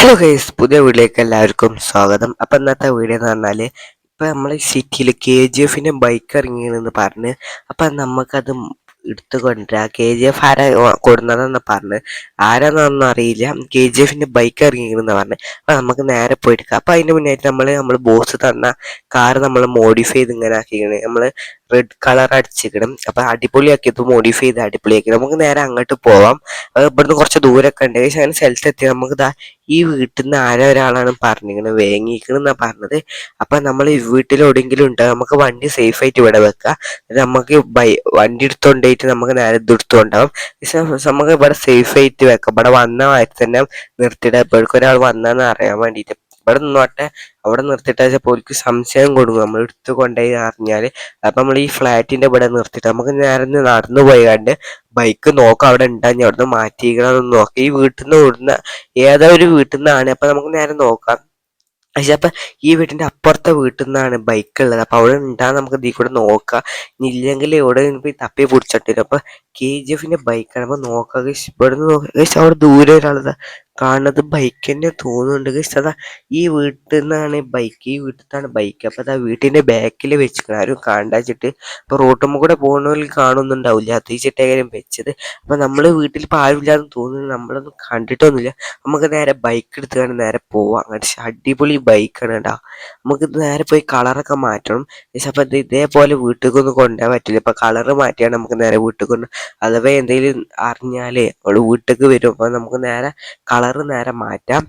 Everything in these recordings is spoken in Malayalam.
ഹലോ ഗൈസ്, പുതിയ വീഡിയോയിലേക്ക് എല്ലാവർക്കും സ്വാഗതം. അപ്പം ഇന്നത്തെ വീഡിയോ എന്ന് പറഞ്ഞാൽ ഇപ്പം നമ്മൾ സിറ്റിയിൽ KGF ബൈക്ക് ഇറങ്ങിയെന്ന് പറഞ്ഞ് അപ്പം നമുക്കത് എടുത്തു കൊണ്ടുവരാം. KGF ആരാ കൊടുന്നതെന്ന് പറഞ്ഞ് ആരാന്നൊന്നും അറിയില്ല. KGF ബൈക്ക് ഇറങ്ങിയെന്ന് പറഞ്ഞ് അപ്പം നമുക്ക് നേരെ പോയെടുക്കാം. അപ്പം അതിൻ്റെ മുന്നായിട്ട് നമ്മൾ ബോസ് തന്ന കാർ നമ്മൾ മോഡിഫൈ ചെയ്ത് ഇങ്ങനെ ആക്കിയാണ്. നമ്മൾ റെഡ് കളർ അടിച്ചിക്കണം. അപ്പം അടിപൊളിയാക്കിയപ്പോൾ മോഡിഫൈ ചെയ്ത് അടിപൊളിയാക്കി നമുക്ക് നേരെ അങ്ങോട്ട് പോവാം. ഇവിടുന്ന് കുറച്ച് ദൂരമൊക്കെ ഉണ്ട്. പക്ഷേ അങ്ങനെ സ്ഥലത്തെത്തി നമുക്ക് ഈ വീട്ടിൽ നിന്ന് ഒരാളാണ് പറഞ്ഞിരിക്കുന്നത്, വേങ്ങിക്കണെന്നാ പറഞ്ഞത്. അപ്പം നമ്മൾ ഈ വീട്ടിൽ എവിടെയെങ്കിലും ഉണ്ടാകും, നമുക്ക് വണ്ടി സേഫ് ആയിട്ട് ഇവിടെ വെക്കാം. നമുക്ക് വണ്ടി എടുത്തുകൊണ്ടായിട്ട് നമുക്ക് നേരെ ഇത് എടുത്തുകൊണ്ടാവും. പക്ഷെ നമുക്ക് ഇവിടെ സേഫ് ആയിട്ട് വെക്കാം. ഇവിടെ വന്ന വഴി തന്നെ നിർത്തിയിടാം. ഇപ്പോഴേക്കും ഒരാൾ വന്നതെന്ന് അറിയാൻ വേണ്ടിയിട്ട് ഇവിടെ നിന്നോട്ടെ. അവിടെ നിർത്തിയിട്ട് വെച്ചപ്പോൾ എനിക്ക് സംശയം കൊടുക്കും നമ്മൾ എടുത്തു കൊണ്ടുപോയി അറിഞ്ഞാൽ. അപ്പം നമ്മൾ ഈ ഫ്ലാറ്റിൻ്റെ ഇവിടെ നിർത്തിയിട്ട് നമുക്ക് നേരെ നടന്നു പോയാണ്ട് ബൈക്ക് നോക്കാം അവിടെ ഉണ്ടാകും. അവിടെ നിന്ന് മാറ്റിയിരിക്കണമെന്ന് നോക്കാം. ഈ വീട്ടിൽ നിന്ന് ഓടുന്ന ഏതോ ഒരു വീട്ടിൽ നിന്നാണ്. അപ്പം നമുക്ക് നേരെ നോക്കാം. പക്ഷെ അപ്പം ഈ വീട്ടിൻ്റെ അപ്പുറത്തെ വീട്ടിൽ നിന്നാണ് ബൈക്ക് ഉള്ളത്. അപ്പം അവിടെ ഉണ്ടാകും. നമുക്ക് ഇതിൽ കൂടെ നോക്കാം. ഇല്ലെങ്കിൽ എവിടെ പോയി തപ്പി പിടിച്ചിട്ട് വരും. അപ്പം KGF ബൈക്കാണ്. അപ്പം നോക്കാം. ഇവിടെ നിന്ന് നോക്കാം. അവിടെ ദൂരെ ഒരാളത് കാണുന്നത് ബൈക്ക് തന്നെ തോന്നുന്നുണ്ട്. അതാ ഈ വീട്ടിൽ നിന്നാണ് ബൈക്ക്. ഈ വീട്ടിൽ നിന്നാണ് ബൈക്ക്. അപ്പം അതാ വീട്ടിൻ്റെ ബാക്കിൽ വെച്ചിരിക്കണം. ആരും കാണ്ടാച്ചിട്ട്. അപ്പോൾ റോട്ടുമ്പോൾ കൂടെ പോകുന്നവരിൽ കാണുന്നുണ്ടാവില്ല. അതിച്ചിട്ട് കാര്യം വെച്ചത്. അപ്പം നമ്മൾ വീട്ടിൽ ഇപ്പോൾ ആരുമില്ലാന്ന് തോന്നുന്നു. നമ്മളൊന്നും കണ്ടിട്ടൊന്നുമില്ല. നമുക്ക് നേരെ ബൈക്ക് എടുത്തുകൊണ്ട് നേരെ പോവാം. അങ്ങോട്ട് അടിപൊളി ബൈക്കാണ് കേട്ടോ. നമുക്ക് നേരെ പോയി കളറൊക്കെ മാറ്റണം. പക്ഷെ അപ്പം ഇതേപോലെ വീട്ടിലേക്കൊന്നും കൊണ്ടുപോകാൻ പറ്റില്ല. ഇപ്പം കളറ് മാറ്റിയാണ് നമുക്ക് നേരെ വീട്ടിൽ കൊണ്ട്. അഥവാ എന്തെങ്കിലും അറിഞ്ഞാലേ അവൾ വീട്ടിലേക്ക് വരും. അപ്പം നമുക്ക് നേരെ കളറ് നേരെ മാറ്റാം.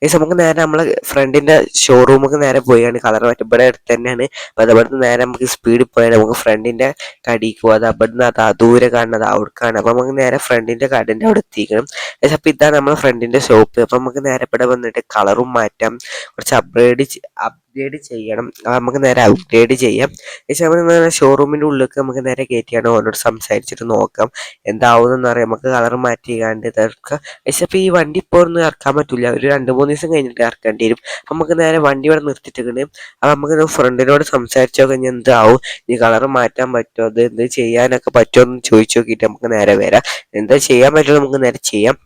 പക്ഷെ നമുക്ക് നേരെ നമ്മളെ ഫ്രണ്ടിൻ്റെ ഷോറൂമിലേക്ക് നേരെ പോയാണ് കളർ മാറ്റും. ഇവിടെ അടുത്ത് തന്നെയാണ്. അപ്പം അതവിടുന്ന് നേരെ നമുക്ക് സ്പീഡിൽ പോയാൽ നമുക്ക് ഫ്രണ്ടിൻ്റെ കടിക്ക് പോകാം. അത് അവിടുന്ന് ദൂരെ കാണുന്നത് അവിടേക്കാണ്. അപ്പം നമുക്ക് നേരെ ഫ്രണ്ടിൻ്റെ കടൻ്റെ അവിടെ എത്തിക്കണം. പക്ഷെ അപ്പം ഇതാണ് നമ്മുടെ ഫ്രണ്ടിൻ്റെ ഷോപ്പ്. അപ്പം നമുക്ക് നേരെ ഇവിടെ വന്നിട്ട് കളറും മാറ്റാം. കുറച്ച് അപ്ഗ്രേഡ് ചെയ്യണം. നമുക്ക് നേരെ അപ്ഗ്രേഡ് ചെയ്യാം. പക്ഷേ നമുക്ക് ഷോറൂമിൻ്റെ ഉള്ളിലേക്ക് നമുക്ക് നേരെ കയറ്റിയാണ് ഓനോട് സംസാരിച്ചിട്ട് നോക്കാം എന്താവുമെന്ന് അറിയാം. നമുക്ക് കളർ മാറ്റിക്കാണ്ട് ഇതൊക്കെ. പക്ഷേ ഇപ്പോൾ ഈ വണ്ടി ഇപ്പോൾ ഒന്നും ഇറക്കാൻ പറ്റില്ല. ഒരു 2-3 ദിവസം കഴിഞ്ഞിട്ട് ഇറക്കേണ്ടി വരും. നമുക്ക് നേരെ വണ്ടി ഇവിടെ നിർത്തിയിട്ടുണ്ട്. അപ്പം നമുക്ക് ഫ്രണ്ടിനോട് സംസാരിച്ചോ കഴിഞ്ഞാൽ എന്താവും, ഈ കളർ മാറ്റാൻ പറ്റുമോ, അത് എന്ത് ചെയ്യാനൊക്കെ പറ്റുമോ എന്ന് ചോദിച്ചു നോക്കിയിട്ട് നമുക്ക് നേരെ വരാം. എന്താ ചെയ്യാൻ പറ്റുമോ നമുക്ക് നേരെ ചെയ്യാം.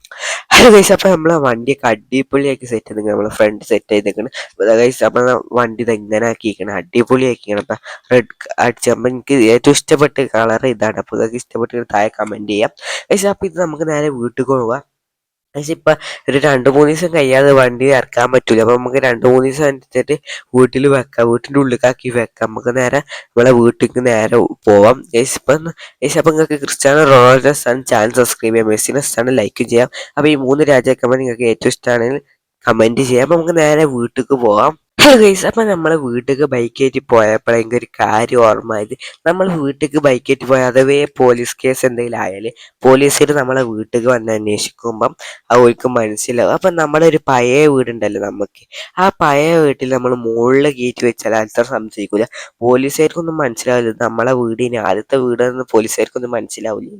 ഹലോ ഗൈസ്, അപ്പം നമ്മളെ വണ്ടിയൊക്കെ അടിപൊളിയാക്കി സെറ്റ് ചെയ്തിരിക്കണം. നമ്മളെ ഫ്രണ്ട് സെറ്റ് ചെയ്തിരിക്കണം. ഗൈസ് അപ്പം വണ്ടി ഇത് എങ്ങനെ ആക്കിയിരിക്കണം, അടിപൊളിയാക്കിക്കണം. അപ്പം റെഡ് അടിച്ചപ്പോൾ എനിക്ക് ഏറ്റവും ഇഷ്ടപ്പെട്ട കളർ ഇതാണ്. അപ്പോൾ ഇതൊക്കെ ഇഷ്ടപ്പെട്ട് താഴെ കമൻറ്റ് ചെയ്യാം. ഗൈസ് അപ്പം ഇത് നമുക്ക് നേരെ വീട്ടിൽ പോവാം. പക്ഷെ ഇപ്പം ഒരു 2-3 ദിവസം കഴിയാതെ വണ്ടി ഇറക്കാൻ പറ്റില്ല. അപ്പം നമുക്ക് 2-3 ദിവസം അനുസരിച്ചിട്ട് വീട്ടിൽ വെക്കാം. വീട്ടിൻ്റെ ഉള്ളിലാക്കി വെക്കാം. നമുക്ക് നേരെ നമ്മളെ വീട്ടിലേക്ക് നേരെ പോവാം. അപ്പം നിങ്ങൾക്ക് ക്രിസ്ത്യാനോ റൊണാൾഡോ ഇഷ്ടമാണ് ചാനൽ സബ്സ്ക്രൈബ് ചെയ്യാം. മെസ്സിനെ ഇഷ്ടമാണ് ലൈക്ക് ചെയ്യാം. അപ്പോൾ ഈ 3 രാജാക്കന്മാർ നിങ്ങൾക്ക് ഏറ്റവും ഇഷ്ടമാണെങ്കിൽ കമൻറ്റ് ചെയ്യാം. അപ്പം നമുക്ക് നേരെ വീട്ടിലേക്ക് പോവാം. ഹലോ ഗൈസ്, അപ്പം നമ്മളെ വീട്ടിലേക്ക് ബൈക്കായിട്ട് പോയപ്പോൾ എനിക്കൊരു കാര്യം ഓർമ്മയായത്. നമ്മൾ വീട്ടിലേക്ക് ബൈക്കായിട്ട് പോയാൽ അഥവാ പോലീസ് കേസ് എന്തെങ്കിലും ആയാൽ പോലീസുകാർ നമ്മളെ വീട്ടിലേക്ക് വന്ന് അന്വേഷിക്കുമ്പം അവർക്ക് മനസ്സിലാവും. അപ്പം നമ്മളൊരു പഴയ വീടുണ്ടല്ലോ നമുക്ക്, ആ പഴയ വീട്ടിൽ നമ്മൾ മുകളിൽ കയറ്റി വെച്ചാൽ അത്ര സംശയിക്കില്ല. പോലീസുകാർക്കൊന്നും മനസ്സിലാവില്ല നമ്മളെ വീടിന് ആദ്യത്തെ വീടെന്ന് പോലീസുകാർക്കൊന്നും മനസ്സിലാവില്ല.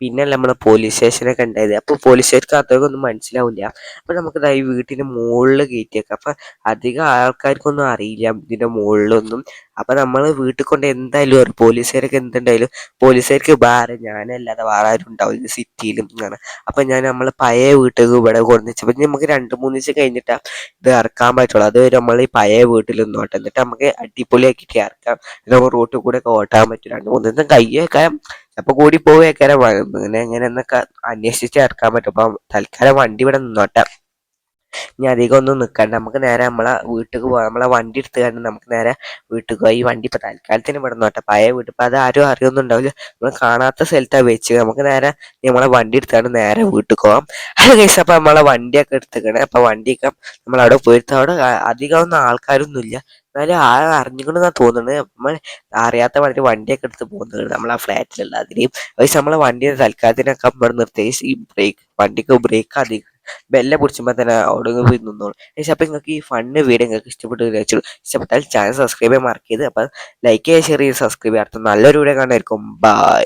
പിന്നല്ല നമ്മളെ പോലീസ് സ്റ്റേഷനൊക്കെ ഉണ്ടായത്. അപ്പോൾ പോലീസുകാർക്ക് അത്രയൊന്നും മനസ്സിലാവില്ല. അപ്പം നമുക്ക് ഈ വീട്ടിൻ്റെ മുകളിൽ കയറ്റിയേക്കാം. അപ്പം അധികം ആൾക്കാർക്കൊന്നും അറിയില്ല ഇതിൻ്റെ മുകളിലൊന്നും. അപ്പം നമ്മൾ വീട്ടിൽ കൊണ്ട് എന്തായാലും ഒരു പോലീസുകാരൊക്കെ എന്തുണ്ടായാലും പോലീസുകാർക്ക് വേറെ ഞാനല്ലാതെ വേറെ ആരും ഉണ്ടാവില്ല സിറ്റിയിലും ഇങ്ങനെ. അപ്പം ഞാൻ നമ്മൾ പഴയ വീട്ടിൽ ഇവിടെ കൊണ്ടുവച്ചപ്പോൾ നമുക്ക് 2-3 ദിവസം കഴിഞ്ഞിട്ടാണ് ഇത് ഇറക്കാൻ പറ്റുള്ളൂ. അത് നമ്മൾ ഈ പഴയ വീട്ടിൽ നിന്നോട്ടെ, എന്നിട്ട് നമുക്ക് അടിപൊളിയാക്കിയിട്ട് ഇറക്കാം. നമ്മൾ റോട്ടിൽ കൂടെ ഒക്കെ ഓട്ടാൻ പറ്റും. 2-3 ദിവസം കഴിയേക്കാം. അപ്പോൾ കൂടി പോവേക്കാരം ഇങ്ങനെ എങ്ങനെയെന്നൊക്കെ അന്വേഷിച്ച് ഇറക്കാൻ പറ്റും. അപ്പം തൽക്കാലം വണ്ടി ഇവിടെ നിന്നോട്ടെ. ഇനി അധികം ഒന്നും നിൽക്കണ്ട. നമുക്ക് നേരെ നമ്മളെ വീട്ടിലേക്ക് പോകാം. നമ്മളെ വണ്ടി എടുത്ത് കണ്ട് നമുക്ക് നേരെ വീട്ടിൽ പോയി. ഈ വണ്ടി ഇപ്പോൾ തൽക്കാലത്തിന് ഇവിടെ നോട്ടെ. പഴയ വീട്ടിൽ ഇപ്പോൾ അത് ആരും അറിയൊന്നും ഉണ്ടാവില്ല. നമ്മൾ കാണാത്ത സ്ഥലത്താണ് വെച്ച്. നമുക്ക് നേരെ നമ്മളെ വണ്ടി എടുത്താണ് നേരെ വീട്ടിൽ പോകാം. അത് കഴിച്ച് അപ്പോൾ നമ്മളെ വണ്ടിയൊക്കെ എടുത്തേക്കണേ. അപ്പോൾ വണ്ടിയൊക്കെ നമ്മളവിടെ പോയിട്ട് അവിടെ അധികം ഒന്നും ആൾക്കാരൊന്നുമില്ല. എന്നാലും അറിഞ്ഞിക്കൊണ്ടെന്നാണ് തോന്നുന്നത്. നമ്മൾ അറിയാത്ത വണ്ടിയൊക്കെ എടുത്ത് പോകുന്നത് നമ്മളെ ഫ്ലാറ്റിലുള്ള അതിനെയും പക്ഷെ നമ്മളെ വണ്ടിയുടെ തൽക്കാലത്തിനൊക്കെ ഇവിടെ നിർത്തി. ഈ വണ്ടിക്ക് ബ്രേക്ക് അധികം ബെല്ലെ പിടിച്ചുമ്പോൾ തന്നെ അവിടെ പോയി നിന്നോളൂ. പക്ഷേ അപ്പോൾ നിങ്ങൾക്ക് ഈ ഫണ്ണ് വീഡിയോ നിങ്ങൾക്ക് ഇഷ്ടപ്പെട്ടു വിചാരിച്ചു. ഇഷ്ടപ്പെട്ടാൽ ചാനൽ സബ്സ്ക്രൈബ് ചെയ്യാൻ മറക്കരുത്. അപ്പം ലൈക്ക് ചെയ്യുക, ഷെയർ ചെയ്യുക, സബ്സ്ക്രൈബ് ചെയ്യുക. അടുത്ത നല്ലൊരു വീഡിയോ കാണാനായിരിക്കും. ബൈ.